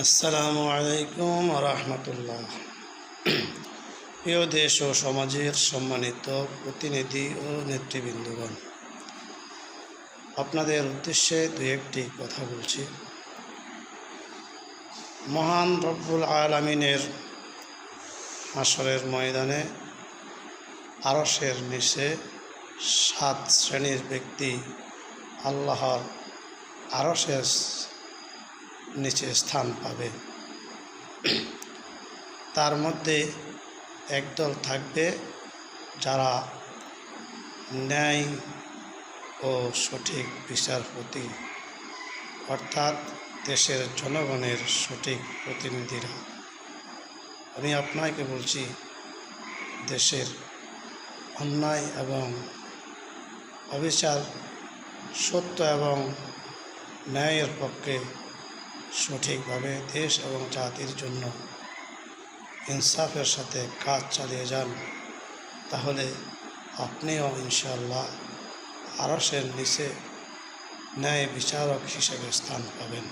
আসসালামু আলাইকুম রহমতুল্লাহ। প্রিয় দেশ ও সমাজের সম্মানিত প্রতিনিধি ও নেতৃবৃন্দগণ, আপনাদের উদ্দেশ্যে দু একটি কথা বলছি। মহান রব্বুল আলামিনের হাশরের ময়দানে আরশের নিচে 7 শ্রেণীর ব্যক্তি আল্লাহর আরশের নিচে স্থান পাবে। তার মধ্যে একদল থাকবে যারা ন্যায় ও সঠিক বিচারপতি, অর্থাৎ দেশের জনগণের সঠিক প্রতিনিধিরা। আমি আপনাকে বলছি, দেশের অন্যায় এবং অবিচার, সত্য এবং ন্যায়ের পক্ষে সঠিকভাবে দেশ এবং জাতির জন্য ইনসাফের সাথে কাজ চালিয়ে যান, তাহলে আপনিও ইনশাআল্লাহ আরশের নিচে ন্যায় বিচারক হিসেবে স্থান পাবেন।